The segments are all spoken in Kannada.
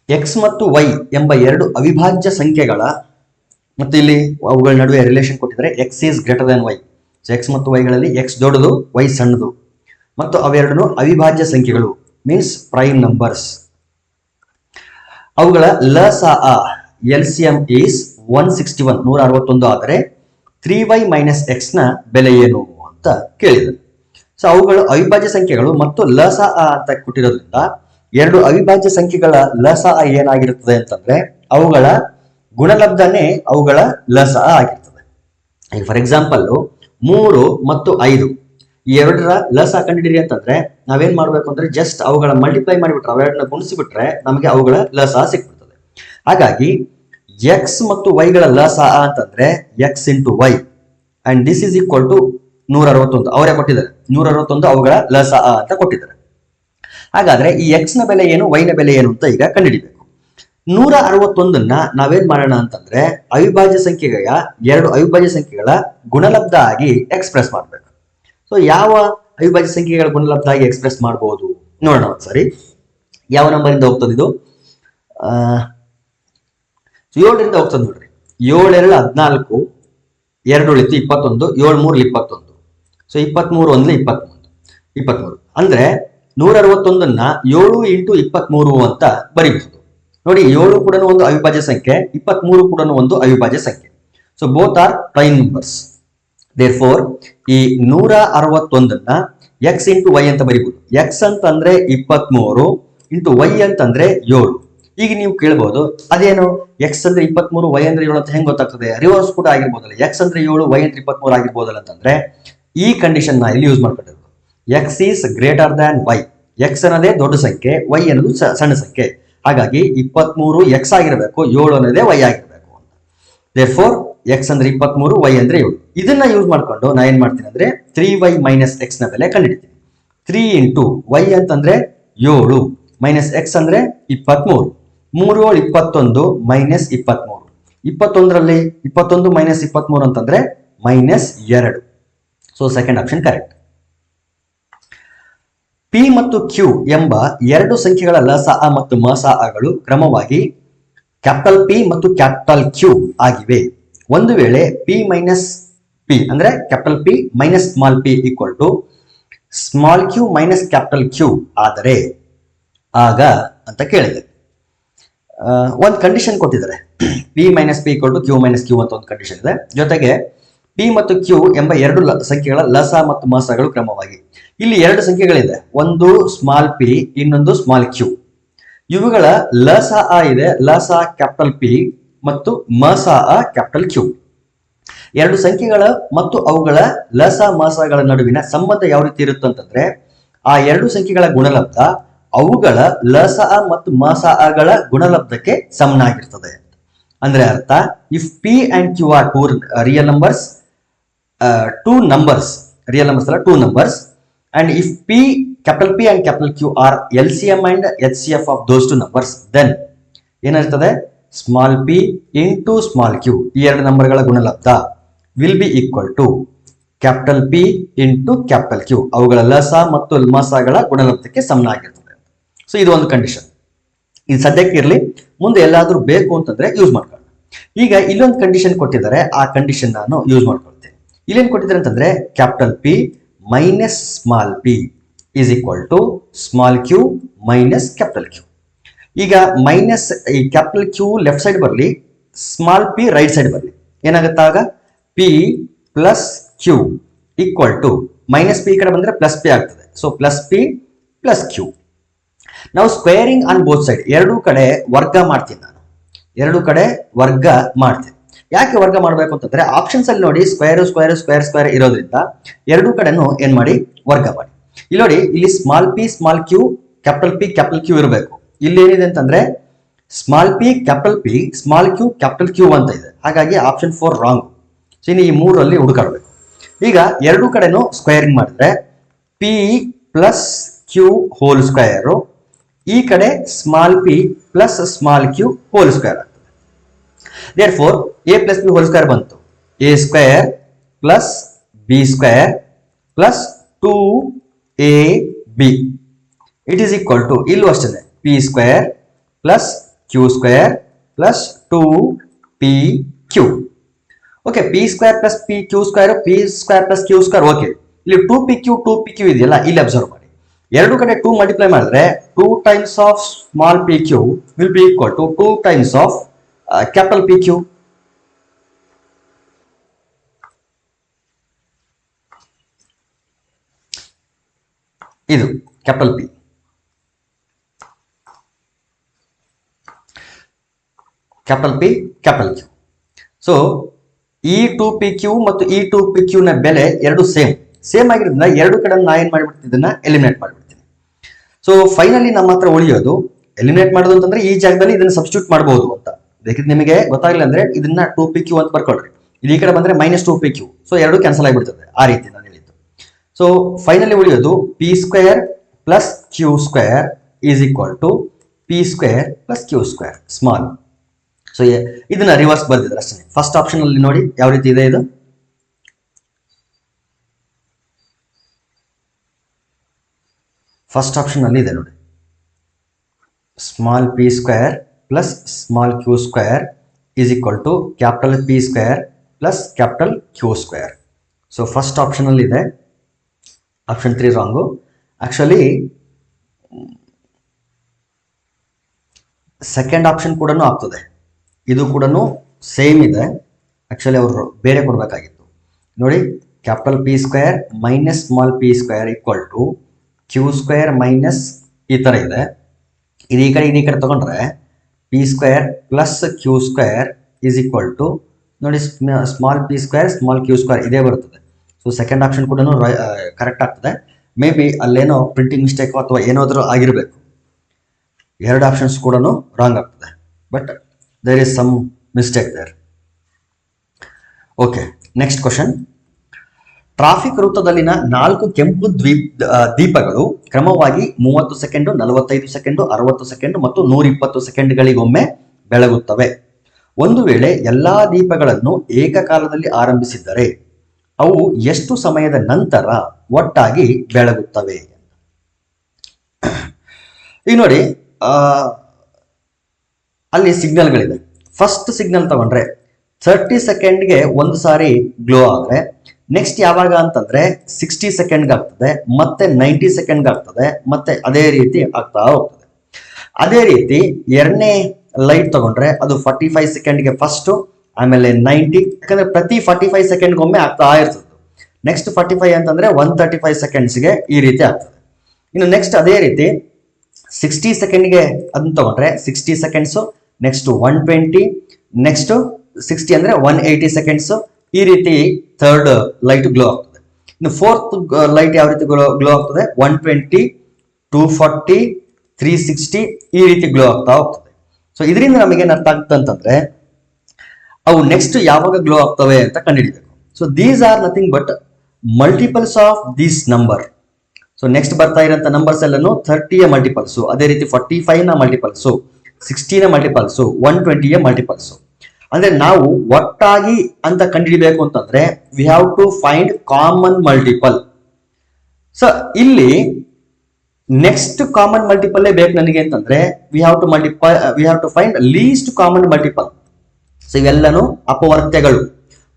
ಎಕ್ಸ್ ಮತ್ತು ವೈ ಎಂಬ ಎರಡು ಅವಿಭಾಜ್ಯ ಸಂಖ್ಯೆಗಳ ಮತ್ತು ಇಲ್ಲಿ ಅವುಗಳ ನಡುವೆ ರಿಲೇಷನ್ ಕೊಟ್ಟಿದ್ದಾರೆ x is greater than y. So x ಮತ್ತು ವೈಗಳಲ್ಲಿ ಎಕ್ಸ್ ದೊಡ್ಡದು ವೈ ಸಣ್ಣದು ಮತ್ತು ಅವೆರಡೂ ಅವಿಭಾಜ್ಯ ಸಂಖ್ಯೆಗಳು ಮೀನ್ಸ್ ಪ್ರೈಮ್ ನಂಬರ್ಸ್. ಅವುಗಳ ಲಸಅ LCM ಈಸ್ 161 161 ಆದರೆ 3y ಮೈನಸ್ ಎಕ್ಸ್ ನ ಬೆಲೆ ಏನು ಅಂತ ಕೇಳಿದರು. ಸೊ ಅವುಗಳು ಅವಿಭಾಜ್ಯ ಸಂಖ್ಯೆಗಳು ಮತ್ತು ಲಸಅ ಅಂತ ಕೊಟ್ಟಿರೋದ್ರಿಂದ ಎರಡು ಅವಿಭಾಜ್ಯ ಸಂಖ್ಯೆಗಳ ಲಸಅ ಏನಾಗಿರುತ್ತದೆ ಅಂತಂದ್ರೆ ಅವುಗಳ ಗುಣಲಬ್ಧನೇ ಅವುಗಳ ಲಸಅ ಆಗಿರ್ತದೆ. ಈಗ ಫಾರ್ ಎಕ್ಸಾಂಪಲ್ 3 ಮತ್ತು 5 ಈ ಎರಡರ ಲಸಅ ಕಂಡಿಡಿರಿ ಅಂತಂದ್ರೆ ನಾವೇನ್ ಮಾಡ್ಬೇಕು ಅಂದ್ರೆ ಜಸ್ಟ್ ಅವುಗಳ ಮಲ್ಟಿಪ್ಲೈ ಮಾಡಿಬಿಟ್ರೆ ಅವೆರಡನ್ನ ಗುಣಿಸಿಬಿಟ್ರೆ ನಮಗೆ ಅವುಗಳ ಲಸಅ ಸಿಕ್ಬಿಡ್ತದೆ. ಹಾಗಾಗಿ ಎಕ್ಸ್ ಮತ್ತು ವೈಗಳ ಲಸಅ ಅಂತಂದ್ರೆ x into y and this is equal to 161 ಅವರೇ ಕೊಟ್ಟಿದ್ದಾರೆ. 161 ಅವುಗಳ ಲಸಅ ಅಂತ ಕೊಟ್ಟಿದ್ದಾರೆ. ಹಾಗಾದ್ರೆ ಈ ಎಕ್ಸ್ ನ ಬೆಲೆ ಏನು ವೈ ನ ಬೆಲೆ ಏನು ಅಂತ ಈಗ ಕಂಡುಹಿಡಿಬೇಕು. 161ನ್ನ ನಾವೇನ್ ಮಾಡೋಣ ಅಂತಂದ್ರೆ ಅವಿಭಾಜ್ಯ ಸಂಖ್ಯೆಯ ಎರಡು ಅವಿಭಾಜ್ಯ ಸಂಖ್ಯೆಗಳ ಗುಣಲಬ್ಧ ಆಗಿ ಎಕ್ಸ್ಪ್ರೆಸ್ ಮಾಡ್ಬೇಕು. ಸೊ ಯಾವ ಅವಿಭಾಜ್ಯ ಸಂಖ್ಯೆಗಳ ಗುಣಲಬ್ಧ ಆಗಿ ಎಕ್ಸ್ಪ್ರೆಸ್ ಮಾಡಬಹುದು ನೋಡೋಣ ಒಂದ್ಸರಿ. ಯಾವ ನಂಬರ್ ಇಂದ ಹೋಗ್ತದೆ ಇದು? 7ರಿಂದ ಹೋಗ್ತದೆ ನೋಡ್ರಿ. 7 2 14 2 ಉಳಿತು 21 7 3 21. ಸೊ 23 1 23 ಅಂದ್ರೆ 161ನ್ನ 7 ಇಂಟು 23 ಅಂತ ಬರೀಬಹುದು. ನೋಡಿ 7 ಕೂಡ ಒಂದು ಅವಿಭಾಜ್ಯ ಸಂಖ್ಯೆ, 23 ಕೂಡ ಒಂದು ಅವಿಭಾಜ್ಯ ಸಂಖ್ಯೆ. So both are prime numbers. Therefore ಈ 161ನ್ನ ಎಕ್ಸ್ ಇಂಟು ವೈ ಅಂತ ಬರೀಬಹುದು. ಎಕ್ಸ್ ಅಂತಂದ್ರೆ 23 ಇಂಟು ವೈ ಅಂತಂದ್ರೆ 7. ಈಗ ನೀವು ಕೇಳಬಹುದು ಅದೇನು ಎಕ್ಸ್ ಅಂದ್ರೆ 23 ವೈ ಅಂದ್ರೆ 7 ಅಂತ ಹೆಂಗ್ ಗೊತ್ತಾಗ್ತದೆ? ರಿವರ್ಸ್ ಕೂಡ ಆಗಿರ್ಬೋದಲ್ಲ, ಎಕ್ಸ್ ಅಂದ್ರೆ 7 ವೈ ಅಂದ್ರೆ 23 ಆಗಿರ್ಬೋದಲ್ಲ ಅಂತಂದ್ರೆ ಈ ಕಂಡೀಷನ್ ನ ಇಲ್ಲಿ ಯೂಸ್ ಮಾಡ್ಕೊಂಡಿರೋದು. X is greater than y. X ಅನ್ನೋದೇ ದೊಡ್ಡ ಸಂಖ್ಯೆ, ವೈ ಅನ್ನೋದು ಸಣ್ಣ ಸಂಖ್ಯೆ. ಹಾಗಾಗಿ 23 ಎಕ್ಸ್ ಆಗಿರಬೇಕು, 7 ಅನ್ನೋದೇ ವೈ ಆಗಿರಬೇಕು ಅಂತ. ದೇರ್ಫೋರ್ ಎಕ್ಸ್ ಅಂದ್ರೆ 23 ವೈ ಅಂದ್ರೆ 7. ಇದನ್ನ ಯೂಸ್ ಮಾಡ್ಕೊಂಡು ನಾ ಏನ್ ಮಾಡ್ತೀನಿ ಅಂದ್ರೆ 3y ಮೈನಸ್ ಎಕ್ಸ್ ನ ಬೆಲೆ ಕಂಡುಹಿಡಿತೀನಿ. 3 ಇಂಟು ವೈ ಅಂತಂದ್ರೆ 7 ಮೈನಸ್ ಎಕ್ಸ್ ಅಂದ್ರೆ 23. 3 7 21 ಮೈನಸ್ 23. 21ರಲ್ಲಿ 21 ಮೈನಸ್ 23 ಅಂತಂದ್ರೆ minus 2. So second option correct. P ಮತ್ತು ಕ್ಯೂ ಎಂಬ ಎರಡು ಸಂಖ್ಯೆಗಳ ಲಸಅ ಮತ್ತು ಮಸಅಗಳು ಕ್ರಮವಾಗಿ ಕ್ಯಾಪಿಟಲ್ ಪಿ ಮತ್ತು ಕ್ಯಾಪಿಟಲ್ ಕ್ಯೂ ಆಗಿವೆ. ಒಂದು ವೇಳೆ ಪಿ ಮೈನಸ್ ಪಿ ಅಂದ್ರೆ capital P minus small p equal to small q minus capital q ಆದರೆ ಆಗ ಅಂತ ಕೇಳಿದೆ. ಒಂದು ಕಂಡೀಷನ್ ಕೊಟ್ಟಿದ್ದಾರೆ. P minus p equal to q minus q ಅಂತ ಒಂದು ಕಂಡೀಷನ್ ಇದೆ. ಜೊತೆಗೆ ಪಿ ಮತ್ತು ಕ್ಯೂ ಎಂಬ ಎರಡು ಸಂಖ್ಯೆಗಳ ಲಸಅ ಮತ್ತು ಮಸಅಗಳು ಕ್ರಮವಾಗಿ. ಇಲ್ಲಿ ಎರಡು ಸಂಖ್ಯೆಗಳಿದೆ, ಒಂದು ಸ್ಮಾಲ್ ಪಿ ಇನ್ನೊಂದು ಸ್ಮಾಲ್ ಕ್ಯೂ. ಇವುಗಳ ಲಸಅ ಇದೆ, ಲಸಅ ಕ್ಯಾಪಿಟಲ್ ಪಿ ಮತ್ತು ಮಸಅ ಕ್ಯಾಪಿಟಲ್ ಕ್ಯೂ. ಎರಡು ಸಂಖ್ಯೆಗಳ ಮತ್ತು ಅವುಗಳ ಲಸಅ ಮಸಅಗಳ ನಡುವಿನ ಸಂಬಂಧ ಯಾವ ರೀತಿ ಇರುತ್ತೆ ಅಂತಂದ್ರೆ ಆ ಎರಡು ಸಂಖ್ಯೆಗಳ ಗುಣಲಬ್ಧ ಅವುಗಳ ಲಸಅ ಮತ್ತು ಮಸಅಗಳ ಗುಣಲಬ್ಧಕ್ಕೆ ಸಮನಾಗಿರ್ತದೆ. ಅಂದ್ರೆ ಅರ್ಥ if p and q are two real numbers, two numbers, real numbers are two numbers, and if P, capital P and capital Q are LCM and HCF of those two numbers, then ಏನಿರ್ತದೆ small p into small q ಈ ಎರಡು ನಂಬರ್ಗಳ ಗುಣಲಬ್ಧ will be equal to capital P into capital Q. ಅವುಗಳ ಲಸಅ ಮತ್ತು ಮಸಅಗಳ ಗುಣಲಬ್ಧಕ್ಕೆ ಸಮನಾಗಿರ್ತದೆ. ಸೊ ಇದು ಒಂದು ಕಂಡೀಷನ್. ಇದು ಸದ್ಯಕ್ಕೆ ಇರಲಿ, ಮುಂದೆ ಎಲ್ಲಾದ್ರೂ ಬೇಕು ಅಂತಂದ್ರೆ ಯೂಸ್ ಮಾಡ್ಕೊಳ್ಳೋಣ. ಈಗ ಇಲ್ಲೊಂದು ಕಂಡೀಷನ್ ಕೊಟ್ಟಿದ್ದಾರೆ, ಆ ಕಂಡೀಷನ್ ನಾನು ಯೂಸ್ ಮಾಡ್ಕೊಳ್ತೇನೆ. ಇಲ್ಲೇನ್ ಕೊಟ್ಟಿದ್ದಾರೆ ಅಂತಂದ್ರೆ capital P minus small p is equal to small q minus capital Q. ಈಗ ಮೈನಸ್ ಈ ಕ್ಯಾಪಿಟಲ್ ಕ್ಯೂ ಲೆಫ್ಟ್ ಸೈಡ್ ಬರಲಿ, ಸ್ಮಾಲ್ ಪಿ ರೈಟ್ ಸೈಡ್ ಬರಲಿ. ಏನಾಗುತ್ತಾಗ p plus q equal to minus p ಕಡೆ ಬಂದ್ರೆ ಪ್ಲಸ್ ಪಿ ಆಗ್ತದೆ. So plus p plus q. ನಾವು ಸ್ಕ್ವೇರಿಂಗ್ ಆನ್ ಬೋತ್ ಸೈಡ್, ಎರಡೂ ಕಡೆ ವರ್ಗ ಮಾಡ್ತೀನಿ ನಾನು, ಎರಡೂ ಕಡೆ ವರ್ಗ ಮಾಡ್ತೀನಿ. ಯಾಕೆ ವರ್ಗ ಮಾಡಬೇಕು ಅಂತಂದ್ರೆ ಆಪ್ಷನ್ಸ್ ಅಲ್ಲಿ ನೋಡಿ ಸ್ಕ್ವೇರ್ ಸ್ಕ್ವೇರ್ ಸ್ಕ್ವೇರ್ ಸ್ಕ್ವೇರ್ ಇರೋದ್ರಿಂದ ಎರಡೂ ಕಡೆನೂ ಏನ್ ಮಾಡಿ ವರ್ಗ ಮಾಡಿ. ಇಲ್ಲಿ ನೋಡಿ, ಇಲ್ಲಿ small p small q capital q ಇರಬೇಕು. ಇಲ್ಲಿ ಏನಿದೆ ಅಂತಂದ್ರೆ ಸ್ಮಾಲ್ ಪಿ ಸ್ಮಾಲ್ ಕ್ಯೂ ಅಂತ ಇದೆ. ಹಾಗಾಗಿ ಆಪ್ಷನ್ 4 ರಾಂಗ್. ಸೊ ಇನ್ನು ಈ ಮೂರರಲ್ಲಿ ಹುಡುಕಾಡಬೇಕು. ಈಗ ಎರಡೂ ಕಡೆನೂ ಸ್ಕ್ವೇರಿಂಗ್ ಮಾಡಿದ್ರೆ p plus q whole square, ಈ ಕಡೆ small p plus small q whole square ಆಗ್ತದೆ. Therefore, a plus b whole square ಬಂತು. a square plus b square plus 2ab. It is equal to ಇಲ್ಲೂ ಅಷ್ಟೇ p square plus q square plus 2pq. Okay, p square plus p q square, p square plus q square. Okay, ಇಲ್ಲಿ 2pq ಇದೆಯಲ್ಲ, ಇಲ್ಲಿ ಅಬ್ಸರ್ವ್ ಮಾಡಿ. ಎರಡು ಕಡೆ 2 ಮಲ್ಟಿಪ್ಲೈ ಮಾಡಿದ್ರೆ 2 times of small pq will be equal to 2 times of capital pq. ಇದು capital p. Capital p, capital q. So ಈ 2pq ಮತ್ತು ಈ 2pq ನ ಬೆಲೆ ಎರಡು ಸೇಮ್ ಆಗಿರೋದ್ರಿಂದ ಎರಡು ಕಡೆ ನಾ ಏನ್ ಮಾಡಿಬಿಡ್ತೀನಿ, ಇದನ್ನ ಎಲಿಮಿನೇಟ್ ಮಾಡಿಬಿಡ್ತೀನಿ. ಸೊ ಫೈನಲಿ ನಮ್ಮ ಹತ್ರ ಉಳಿಯೋದು ಎಲಿಮಿನೇಟ್ ಮಾಡೋದು ಅಂತಂದ್ರೆ ಈ ಜಾಗದಲ್ಲಿ ಇದನ್ನ ಸಬ್ಸ್ಟಿಟ್ಯೂಟ್ ಮಾಡಬಹುದು ಅಂತ. ಬೇಕಿದ್ರೆ ನಿಮಗೆ ಗೊತ್ತಾಗಲಿಲ್ಲ ಅಂದ್ರೆ ಇದನ್ನ 2pq ಅಂತ ಬರ್ಕೊಳ್ರಿ. ಇದು ಈ ಕಡೆ ಬಂದ್ರೆ -2pq. ಸೊ ಎರಡು ಕ್ಯಾನ್ಸಲ್ ಆಗಿಬಿಡ್ತದೆ. ಆ ರೀತಿ ನಾನು ಹೇಳಿದ್ದು. ಸೊ ಫೈನಲಿ ಉಳಿಯೋದು p square plus q square is equal to p square plus q square small. So ಇದನ್ನ ರಿವರ್ಸ್ ಬರ್ದಿದ್ರೆ ಅಷ್ಟೇ. ಫಸ್ಟ್ ಆಪ್ಷನ್ ಅಲ್ಲಿ ನೋಡಿ ಯಾವ ರೀತಿ ಇದೆ. ಇದು ಫಸ್ಟ್ ಆಪ್ಷನ್ ಅಲ್ಲಿ ಇದೆ ನೋಡಿ, small p square plus small q square is equal to capital P square plus capital q square. So first option ಅಲ್ಲಿ ಇದೆ. Option 3 wrong. Actually second option ಕೂಡ ಆಗ್ತದೆ. ಇದು ಕೂಡ ಸೇಮ್ ಇದೆ. ಆಕ್ಚುಲಿ ಅವರು ಬೇರೆ ಕೊಡಬೇಕಾಗಿತ್ತು ನೋಡಿ. Capital P square minus small p square equal to q square minus ಈ ಥರ ಇದೆ. ಇದು ಈ ಕಡೆ ತಗೊಂಡ್ರೆ p square plus q square is equal to ನೋಡಿ small p square small q square ಇದೇ ಬರ್ತದೆ. ಸೊ ಸೆಕೆಂಡ್ ಆಪ್ಷನ್ ಕೂಡ ಕರೆಕ್ಟ್ ಆಗ್ತದೆ. ಮೇ ಬಿ ಅಲ್ಲೇನೋ ಪ್ರಿಂಟಿಂಗ್ ಮಿಸ್ಟೇಕ್ ಅಥವಾ ಏನಾದರೂ ಆಗಿರಬೇಕು. ಎರಡು ಆಪ್ಷನ್ಸ್ ಕೂಡ ರಾಂಗ್ ಆಗ್ತದೆ. But there is some mistake there. Okay, next question. Traffic ವೃತ್ತದಲ್ಲಿನ 4 ಕೆಂಪು ದೀಪಗಳು ಕ್ರಮವಾಗಿ 30 ಸೆಕೆಂಡು, 45 ಸೆಕೆಂಡು, 60 ಸೆಕೆಂಡು ಮತ್ತು 120 ಸೆಕೆಂಡ್ಗಳಿಗೊಮ್ಮೆ ಬೆಳಗುತ್ತವೆ. ಒಂದು ವೇಳೆ ಎಲ್ಲಾ ದೀಪಗಳನ್ನು ಏಕಕಾಲದಲ್ಲಿ ಆರಂಭಿಸಿದ್ದರೆ ಅವು ಎಷ್ಟು ಸಮಯದ ನಂತರ ಒಟ್ಟಾಗಿ ಬೆಳಗುತ್ತವೆ? ಈಗ ನೋಡಿ, ಅಲ್ಲಿ ಸಿಗ್ನಲ್ಗಳಿದೆ. ಫಸ್ಟ್ ಸಿಗ್ನಲ್ ತಗೊಂಡ್ರೆ 30 ಸೆಕೆಂಡ್ಗೆ ಒಂದು ಸಾರಿ ಗ್ಲೋ ಆದರೆ ನೆಕ್ಸ್ಟ್ ಯಾವಾಗ ಅಂತಂದ್ರೆ 60 ಸೆಕೆಂಡ್ಗೆ ಆಗ್ತದೆ, ಮತ್ತೆ 90 ಸೆಕೆಂಡ್ಗೆ ಆಗ್ತದೆ, ಮತ್ತೆ ಅದೇ ರೀತಿ ಆಗ್ತಾ ಹೋಗ್ತದೆ. ಅದೇ ರೀತಿ ಎರಡನೇ ಲೈಟ್ ತಗೊಂಡ್ರೆ ಅದು 45 ಸೆಕೆಂಡ್ಗೆ ಫಸ್ಟ್, ಆಮೇಲೆ 90, ಯಾಕಂದ್ರೆ ಪ್ರತಿ 45 ಸೆಕೆಂಡ್ಗೊಮ್ಮೆ ಆಗ್ತಾ ಇರ್ತದೆ. ನೆಕ್ಸ್ಟ್ 45 ಅಂತಂದ್ರೆ 135 ಸೆಕೆಂಡ್ಸ್ಗೆ ಈ ರೀತಿ ಆಗ್ತದೆ. ಇನ್ನು ನೆಕ್ಸ್ಟ್ ಅದೇ ರೀತಿ 60 ಸೆಕೆಂಡ್ಗೆ ಅದನ್ನ ತಗೊಂಡ್ರೆ 60 ಸೆಕೆಂಡ್ಸು, ನೆಕ್ಸ್ಟ್ 120, ನೆಕ್ಸ್ಟ್ 60 ಅಂದ್ರೆ 180 ಸೆಕೆಂಡ್ಸ್. ಈ ರೀತಿ ಥರ್ಡ್ ಲೈಟ್ ಗ್ಲೋ ಆಗ್ತದೆ. ಇನ್ನು ಫೋರ್ತ್ ಲೈಟ್ ಯಾವ ರೀತಿ ಗ್ಲೋ ಆಗ್ತದೆ? 120, 240, 360 ಈ ರೀತಿ ಗ್ಲೋ ಆಗ್ತಾ ಹೋಗ್ತದೆ. ಸೊ ಇದರಿಂದ ನಮಗೆ ಅರ್ಥ ಆಗ್ತದೆ ಅಂತಂದ್ರೆ ಅವು ನೆಕ್ಸ್ಟ್ ಯಾವಾಗ ಗ್ಲೋ ಆಗ್ತವೆ ಅಂತ ಕಂಡುಹಿಡಿಬೇಕು. So these are nothing but multiples of this number. So next ಬರ್ತಾ ಇರೋಂಥ ನಂಬರ್ಸ್ ಎಲ್ಲನು 30ಯ ಮಲ್ಟಿಪಲ್ಸು, ಅದೇ ರೀತಿ 45ನ ಮಲ್ಟಿಪಲ್ಸು, 60ನ ಮಲ್ಟಿಪಲ್ಸು, 120ಯ ಮಲ್ಟಿಪಲ್ಸು. ಅಂದ್ರೆ ನಾವು ಒಟ್ಟಾಗಿ ಅಂತ ಕಂಡುಹಿಡಿಬೇಕು ಅಂತಂದ್ರೆ we have to find common multiple. So ಇಲ್ಲಿ ನೆಕ್ಸ್ಟ್ ಕಾಮನ್ ಮಲ್ಟಿಪಲ್ ಬೇಕು ನನಗೆ ಅಂತಂದ್ರೆ we have to find least common multiple. So ಇವೆಲ್ಲನೂ ಅಪವರ್ತ್ಯಗಳು.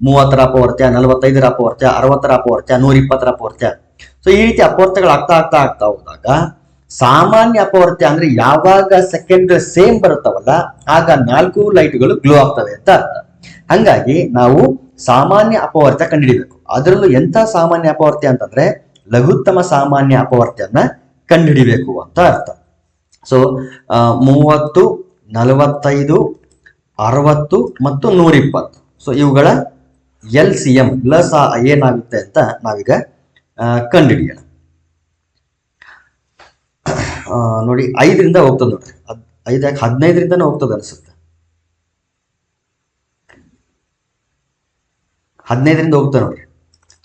30ರ ಅಪವರ್ತ್ಯ, 45ರ ಅಪವರ್ತ್ಯ, 60ರ ಅಪವರ್ತ್ಯ, 120ರ ಅಪವರ್ತ್ಯ. ಸೊ ಈ ರೀತಿ ಅಪವರ್ತ್ಯಗಳು ಆಗ್ತಾ ಹೋದಾಗ ಸಾಮಾನ್ಯ ಅಪವರ್ತ್ಯ ಅಂದ್ರೆ ಯಾವಾಗ ಸೆಕೆಂಡ್ಗಳು ಸೇಮ್ ಬರುತ್ತವಲ್ಲ ಆಗ 4 ಲೈಟ್ಗಳು ಗ್ಲೋ ಆಗ್ತವೆ ಅಂತ ಅರ್ಥ. ಹಂಗಾಗಿ ನಾವು ಸಾಮಾನ್ಯ ಅಪವರ್ತ್ಯ ಕಂಡುಹಿಡಿಬೇಕು. ಅದರಲ್ಲೂ ಎಂಥ ಸಾಮಾನ್ಯ ಅಪವರ್ತ್ಯ ಅಂತಂದ್ರೆ ಲಘುತ್ತಮ ಸಾಮಾನ್ಯ ಅಪವರ್ತ್ಯನ ಕಂಡುಹಿಡಿಬೇಕು ಅಂತ ಅರ್ಥ. ಸೊ 30, 45, 60 ಮತ್ತು 120. ಸೊ ಇವುಗಳ LCM ಲಸ ಏನಾಗುತ್ತೆ ಅಂತ ನಾವೀಗ ಕಂಡುಹಿಡಿಯೋಣ. ನೋಡಿ 5ರಿಂದ ಹೋಗ್ತದೆ ನೋಡ್ರಿ. 15ರಿಂದನೇ ಹೋಗ್ತದೆ ಅನಿಸುತ್ತೆ. 15ರಿಂದ ಹೋಗ್ತದೆ ನೋಡ್ರಿ.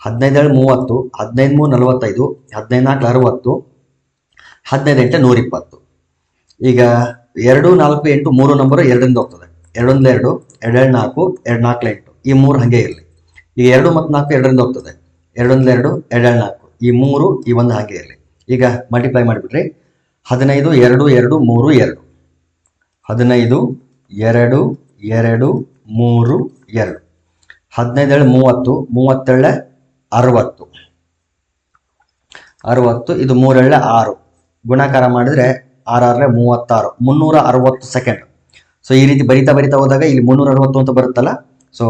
15 30, 15 45, 14 60, 15 120. ಈಗ 2 4 8 3 ನಂಬರ್ 2ರಿಂದ ಹೋಗ್ತದೆ. 2 1 2, 2 4, 2 4 8 ಈ 3 ಹಂಗೆ ಇರಲಿ. ಈಗ 2 ಮತ್ತು 4 2ರಿಂದ ಹೋಗ್ತದೆ. 2 1 2, 2 4 ಈ 3 ಈ 1 ಹಾಗೆ ಇರಲಿ. ಈಗ ಮಲ್ಟಿಪ್ಲೈ ಮಾಡಿಬಿಟ್ರಿ. 15 2 2 3 2, 15 2 2 3 2 15 30 37 60 60 ಇದು 3 6 ಗುಣಾಕಾರ ಮಾಡಿದ್ರೆ 6 36 360 ಸೆಕೆಂಡ್. ಸೊ ಈ ರೀತಿ ಬರಿತಾ ಹೋದಾಗ ಇಲ್ಲಿ 360 ಅಂತ ಬರುತ್ತಲ್ಲ, ಸೊ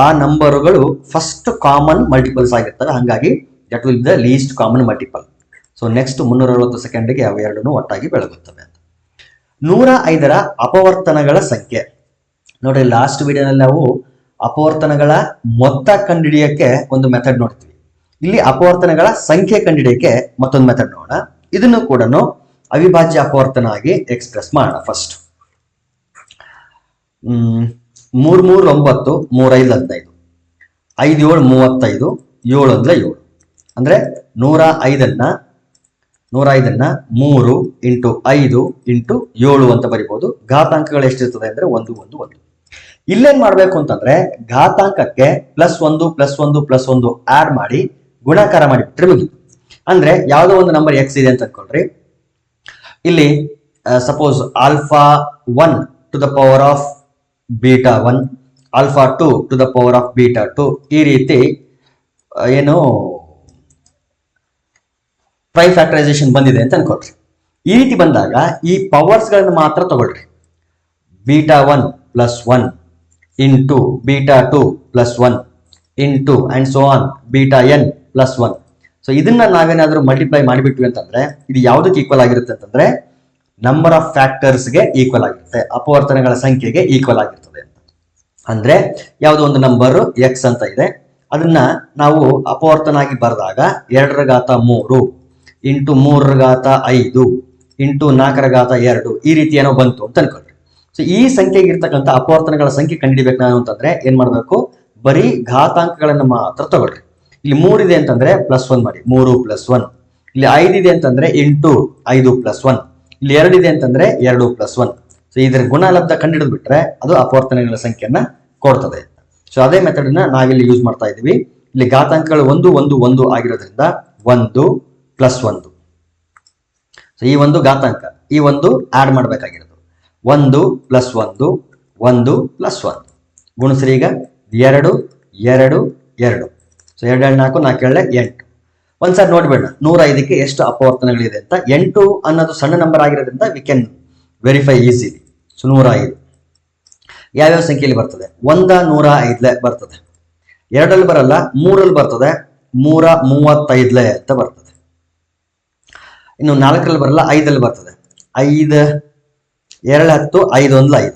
ಆ ನಂಬರುಗಳು ಫಸ್ಟ್ ಕಾಮನ್ ಮಲ್ಟಿಪಲ್ಸ್ ಆಗಿರ್ತವೆ, ಹಾಗಾಗಿ that will be the least common multiple. So next 360 ಸೆಕೆಂಡ್ಗೆ ಅವು ಎರಡೂ ಒಟ್ಟಾಗಿ ಬೆಳಗುತ್ತವೆ ಅಂತ. 105ರ ಅಪವರ್ತನಗಳ ಸಂಖ್ಯೆ. ನೋಡ್ರಿ, ಲಾಸ್ಟ್ ವಿಡಿಯೋನಲ್ಲಿ ನಾವು ಅಪವರ್ತನಗಳ ಮೊತ್ತ ಕಂಡುಹಿಡಿಯಕ್ಕೆ ಒಂದು ಮೆಥಡ್ ನೋಡ್ತೀವಿ. ಇಲ್ಲಿ ಅಪವರ್ತನಗಳ ಸಂಖ್ಯೆ ಕಂಡುಹಿಡಿಯಕ್ಕೆ ಮತ್ತೊಂದು ಮೆಥಡ್ ನೋಡೋಣ. ಇದನ್ನು ಕೂಡ ಅವಿಭಾಜ್ಯ ಅಪವರ್ತನ ಆಗಿ ಎಕ್ಸ್ಪ್ರೆಸ್ ಮಾಡೋಣ. ಫಸ್ಟ್ 3 3 9 3 5 15 5 7 35 7 ಅಂದ್ರೆ 7 ಅಂದ್ರೆ 105ನ್ನ 3 ಇಂಟು 5 ಇಂಟು 7 ಅಂತ ಬರಿಬಹುದು. ಘಾತಾಂಕಗಳು ಎಷ್ಟಿರ್ತದೆ ಅಂದ್ರೆ 1 1 1. ಇಲ್ಲೇನ್ ಮಾಡ್ಬೇಕು ಅಂತಂದ್ರೆ ಘಾತಾಂಕಕ್ಕೆ +1 +1 +1 ಆಡ್ ಮಾಡಿ ಗುಣಾಕಾರ ಮಾಡಿಬಿಟ್ರೆ ಮುಗಿತು. ಅಂದ್ರೆ ಯಾವುದೋ ಒಂದು ನಂಬರ್ ಎಕ್ಸ್ ಇದೆ ಅಂತ ಅನ್ಕೊಳ್ರಿ. ಇಲ್ಲಿ suppose alpha 1 to the power of beta 1, alpha 2 to the power of beta 2, ಈ ರೀತಿ ಏನು ಪ್ರೈಮ್ ಫ್ಯಾಕ್ಟರೈಸೇಷನ್ ಬಂದಿದೆ ಅಂತ ಅನ್ಕೊಳ್ರಿ. ಈ ರೀತಿ ಬಂದಾಗ ಈ ಪವರ್ಸ್ ಗಳನ್ನು ಮಾತ್ರ ತಗೊಳ್ರಿ. Beta 1 +1 into beta 2 +1 into and so on beta n +1. So ಇದನ್ನ ನಾವೇನಾದ್ರೂ ಮಲ್ಟಿಪ್ಲೈ ಮಾಡಿಬಿಟ್ವಿ ಅಂತಂದ್ರೆ ಇದು ಯಾವುದಕ್ಕೆ ಈಕ್ವಲ್ ಆಗಿರುತ್ತೆ ಅಂತಂದ್ರೆ ನಂಬರ್ ಆಫ್ ಫ್ಯಾಕ್ಟರ್ಸ್ಗೆ ಈಕ್ವಲ್ ಆಗಿರುತ್ತೆ, ಅಪವರ್ತನಗಳ ಸಂಖ್ಯೆಗೆ ಈಕ್ವಲ್ ಆಗಿರ್ತದೆ ಅಂತ. ಅಂದ್ರೆ ಯಾವುದೋ ಒಂದು ನಂಬರ್ ಎಕ್ಸ್ ಅಂತ ಇದೆ, ಅದನ್ನ ನಾವು ಅಪವರ್ತನ ಆಗಿ ಬರೆದಾಗ 2⁻³ ಇಂಟು 3⁻5 ಇಂಟು 4⁻2 ಈ ರೀತಿ ಏನೋ ಬಂತು ಅಂತ ಅನ್ಕೊಳ್ರಿ. ಸೊ ಈ ಸಂಖ್ಯೆಗೆ ಇರ್ತಕ್ಕಂಥ ಅಪವರ್ತನಗಳ ಸಂಖ್ಯೆ ಕಂಡುಹಿಡಿಬೇಕು ನಾವು ಅಂತಂದ್ರೆ ಏನ್ ಮಾಡ್ಬೇಕು, ಬರೀ ಘಾತಾಂಕಗಳನ್ನ ಮಾತ್ರ ತಗೊಳ್ರಿ. ಇಲ್ಲಿ 3 ಇದೆ ಅಂತಂದ್ರೆ +1 ಮಾಡಿ, 3 +1. ಇಲ್ಲಿ 5 ಇದೆ ಅಂತಂದ್ರೆ ಇಂಟು 5 +1. ಇಲ್ಲಿ 2 ಇದೆ ಅಂತಂದ್ರೆ 2 +1. ಸೊ ಇದರ ಗುಣಲಬ್ಧ ಕಂಡುಹಿಡಿದು ಬಿಟ್ರೆ ಅದು ಅಪವರ್ತನಗಳ ಸಂಖ್ಯೆಯನ್ನ ಕೊಡ್ತದೆ. ಸೊ ಅದೇ ಮೆಥಡ್ ನ ನಾವಿಲ್ಲಿ ಯೂಸ್ ಮಾಡ್ತಾ ಇದೀವಿ. ಇಲ್ಲಿ ಘಾತಾಂಕಗಳು 1 1 1 ಆಗಿರೋದ್ರಿಂದ 1 +1. ಸೊ ಈ ಒಂದು ಘಾತಾಂಕ, ಈ ಒಂದು ಆಡ್ ಮಾಡ್ಬೇಕಾಗಿರೋದು 1 +1 1 +1 ಗುಣಿಸ್ರಿ. ಈಗ 2 2 2. ಸೊ 2 4 4 8. ಒಂದ್ಸಾರಿ ನೋಡ್ಬೇಡ 105ಕ್ಕೆ ಎಷ್ಟು ಅಪವರ್ತನಗಳಿದೆ ಅಂತ. 8 ಅನ್ನೋದು ಸಣ್ಣ ನಂಬರ್ ಆಗಿರೋದ್ರಿಂದ we can verify easily. So 105 ಯಾವ್ಯಾವ ಸಂಖ್ಯೆಯಲ್ಲಿ ಬರ್ತದೆ? 105 ಬರ್ತದೆ, 2ರಲ್ಲಿ ಬರಲ್ಲ, 3ರಲ್ಲಿ ಬರ್ತದೆ, 135 ಅಂತ ಬರ್ತದೆ. ಇನ್ನು 4ರಲ್ಲಿ ಬರಲ್ಲ, 5ರಲ್ಲಿ ಬರ್ತದೆ, 5 2 10 5 1 5.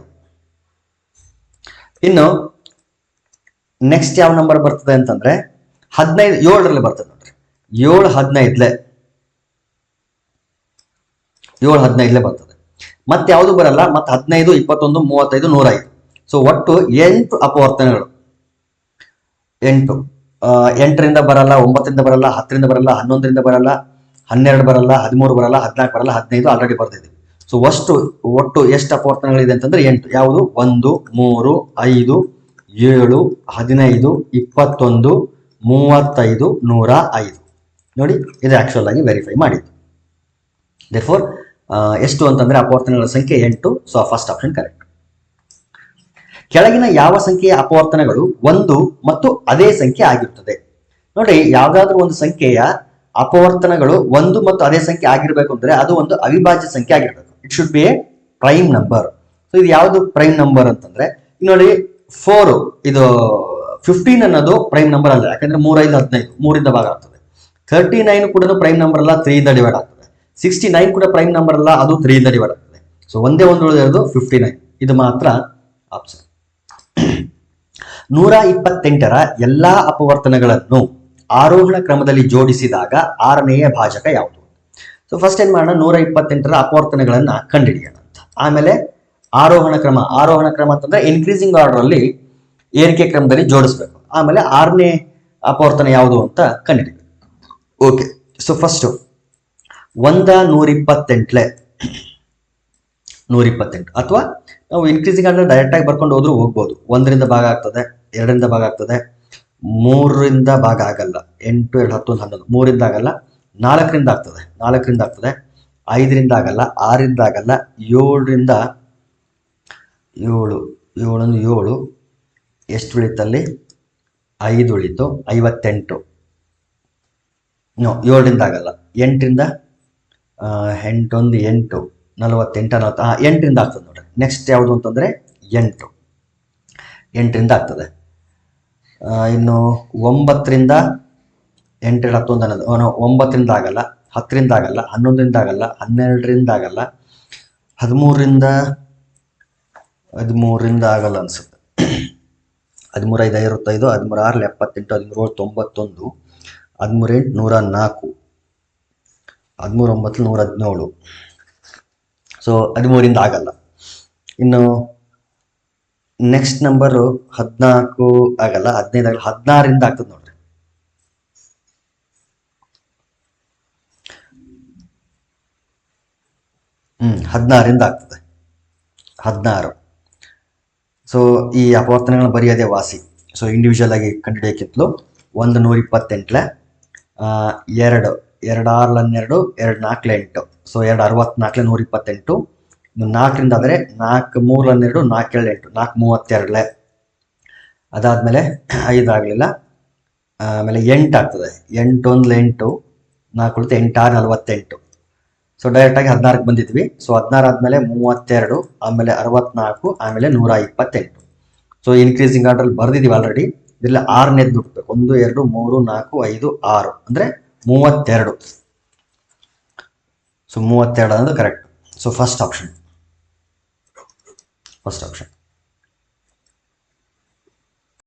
ಇನ್ನು ನೆಕ್ಸ್ಟ್ ಯಾವ ನಂಬರ್ ಬರ್ತದೆ ಅಂತಂದ್ರೆ 15 7ರಲ್ಲಿ ಬರ್ತದೆ ನೋಡ್ರಿ. 7 15 ಬರ್ತದೆ. ಮತ್ತೆ ಯಾವುದು ಬರಲ್ಲ, ಮತ್ತೆ 15 21 35 105. ಸೊ ಒಟ್ಟು 8 ಅಪವರ್ತನಗಳು. 8 8ರಿಂದ ಬರಲ್ಲ, 9ರಿಂದ ಬರಲ್ಲ, 10ರಿಂದ ಬರಲ್ಲ, 11ರಿಂದ ಬರಲ್ಲ, 12 ಬರಲ್ಲ, 13 ಬರಲ್ಲ, 14 ಬರಲ್ಲ, 15 ಆಲ್ರೆಡಿ ಬರ್ತಿದ್ದೀವಿ. ಸೊ ಒಟ್ಟು ಎಷ್ಟು ಅಪವರ್ತನಗಳಿದೆ ಅಂತಂದ್ರೆ 8. ಯಾವುದು? 1 3 5 7 15 21 35 105. ನೋಡಿ, ಇದು ಆಕ್ಚುಯಲ್ ಆಗಿ ವೆರಿಫೈ ಮಾಡಿದ್ದು. ದೇರ್ಫೋರ್ ಎಷ್ಟು ಅಂತಂದ್ರೆ ಅಪವರ್ತನಗಳ ಸಂಖ್ಯೆ 8. So first option correct. ಕೆಳಗಿನ ಯಾವ ಸಂಖ್ಯೆಯ ಅಪವರ್ತನಗಳು 1 ಮತ್ತು ಅದೇ ಸಂಖ್ಯೆ ಆಗಿರುತ್ತದೆ? ನೋಡಿ, ಯಾವ್ದಾದ್ರೂ ಒಂದು ಸಂಖ್ಯೆಯ ಅಪವರ್ತನಗಳು 1 ಮತ್ತು ಅದೇ ಸಂಖ್ಯೆ ಆಗಿರ್ಬೇಕು ಅಂದ್ರೆ ಅದು ಒಂದು ಅವಿಭಾಜ್ಯ ಸಂಖ್ಯೆ ಆಗಿರ್ಬೇಕು. It should be A prime number. So ಇದು ಯಾವುದು ಪ್ರೈಮ್ ನಂಬರ್ ಅಂತಂದ್ರೆ ನೋಡಿ 4 ಇದು 15 ಅನ್ನೋದು ಪ್ರೈಮ್ ನಂಬರ್ ಅಲ್ಲ, ಯಾಕಂದ್ರೆ 3 5 15 3ರಿಂದ ಭಾಗ ಆಗ್ತದೆ. 39 ಕೂಡ ಪ್ರೈಮ್ ನಂಬರ್ ಅಲ್ಲ, 3 ಇಂದ ಡಿವೈಡ್ ಆಗ್ತದೆ. 69 ಕೂಡ ಪ್ರೈಮ್ ನಂಬರ್ ಅಲ್ಲ, ಅದು 3 ಇಂದ ಡಿವೈಡ್ ಆಗ್ತದೆ. ಸೊ ಒಂದೇ ಒಂದು ಉಳಿದಿರೋದು 59. ಇದು ಮಾತ್ರ ಆಪ್ಷನ್. 128ರ ಎಲ್ಲಾ ಅಪವರ್ತನಗಳನ್ನು ಆರೋಹಣ ಕ್ರಮದಲ್ಲಿ ಜೋಡಿಸಿದಾಗ 6ನೆಯ ಭಾಜಕ ಯಾವುದು? ಸೊ ಫಸ್ಟ್ ಏನ್ ಮಾಡೋಣ, 128ರ ಅಪವರ್ತನಗಳನ್ನ ಕಂಡುಹಿಡಿಯೋಣ ಅಂತ. ಆಮೇಲೆ ಆರೋಹಣ ಕ್ರಮ ಅಂತಂದ್ರೆ ಇನ್ಕ್ರೀಸಿಂಗ್ ಆರ್ಡರ್ ಅಲ್ಲಿ ಏರಿಕೆ ಕ್ರಮದಲ್ಲಿ ಜೋಡಿಸ್ಬೇಕು. ಆಮೇಲೆ 6ನೇ ಅಪವರ್ತನ ಯಾವುದು ಅಂತ ಕಂಡುಹಿಡಿಬೇಕು. ಓಕೆ, ಸೊ ಫಸ್ಟ್ 128 ಅಥವಾ ನಾವು ಇನ್ಕ್ರೀಸಿಂಗ್ ಆರ್ಡರ್ ಡೈರೆಕ್ಟ್ ಆಗಿ ಬರ್ಕೊಂಡು ಹೋದ್ರೂ ಹೋಗ್ಬೋದು. 1ರಿಂದ ಭಾಗ ಆಗ್ತದೆ, 2ರಿಂದ ಭಾಗ ಆಗ್ತದೆ, 3ರಿಂದ ಭಾಗ ಆಗಲ್ಲ, 8 2 10 11 3ರಿಂದ ಆಗಲ್ಲ, 4ರಿಂದ ಆಗ್ತದೆ, 5ರಿಂದ ಆಗಲ್ಲ, 6ರಿಂದ ಆಗಲ್ಲ, 7ರಿಂದ ಏಳು, ಏಳೊಂದು ಏಳು, ಎಷ್ಟು ಉಳಿತಲ್ಲಿ 5 ಉಳಿತು, 58. ನೋ, 7ರಿಂದ ಆಗಲ್ಲ, 8ರಿಂದ 8 8, 48 40, 8ರಿಂದ ಆಗ್ತದೆ ನೋಡ್ರಿ. ನೆಕ್ಸ್ಟ್ ಯಾವುದು ಅಂತಂದರೆ 8, 8ರಿಂದ ಆಗ್ತದೆ. ಇನ್ನು 9ರಿಂದ 8 11 ಅನ್ನೋದು 9ರಿಂದ ಆಗಲ್ಲ, 10ರಿಂದ ಆಗಲ್ಲ, 11ರಿಂದ ಆಗಲ್ಲ, 12ರಿಂದ ಆಗಲ್ಲ, 13ರಿಂದ ಆಗಲ್ಲ ಅನ್ಸುತ್ತೆ. 13 5 55, 13 6 78, 13 91, 13 8 104, 13 9 117. ಸೊ 13ರಿಂದ ಆಗಲ್ಲ. ಇನ್ನು ನೆಕ್ಸ್ಟ್ ನಂಬರು 14 ಆಗಲ್ಲ, 15 ಆಗಲ್ಲ, 16ರಿಂದ ಆಗ್ತದೆ ನೋಡ್ರಿ. 16ರಿಂದ ಆಗ್ತದೆ, 16. ಸೊ ಈ ಅಪವರ್ತನಗಳನ್ನ ಬರೆಯೋದೇ ವಾಸಿ. ಸೊ ಇಂಡಿವಿಜುವಲ್ ಆಗಿ ಕಂಡುಹಿಡಿಯೋಕ್ಕಿಂತಲೂ 128, 2 2 6 12, 2 4 8. ಸೊ 2 64, 128. ಇನ್ನು 4ರಿಂದ ಆದರೆ 4 3 12, 4 7 8, 4 32. ಅದಾದಮೇಲೆ 5 ಆಗಲಿಲ್ಲ, ಆಮೇಲೆ 8 ಆಗ್ತದೆ, 8 1 8, 4 ಉಳಿತು 8 6 48. ಸೊ ಡೈರೆಕ್ಟಾಗಿ 16ಕ್ಕೆ ಬಂದಿದ್ವಿ. ಸೊ 16 ಆದಮೇಲೆ 32, ಆಮೇಲೆ 64, ಆಮೇಲೆ 128. ಸೊ ಇನ್ಕ್ರೀಸಿಂಗ್ ಆರ್ಡ್ರಲ್ಲಿ ಬರೆದಿದ್ದೀವಿ ಆಲ್ರೆಡಿ. ಇದರಲ್ಲಿ 6ನೇದು ಹುಡುಕ್ಬೇಕು. 1 2 3 4 5 6 ಅಂದರೆ 32. ಸೊ 32 ಅನ್ನೋದು ಕರೆಕ್ಟ್. So first option.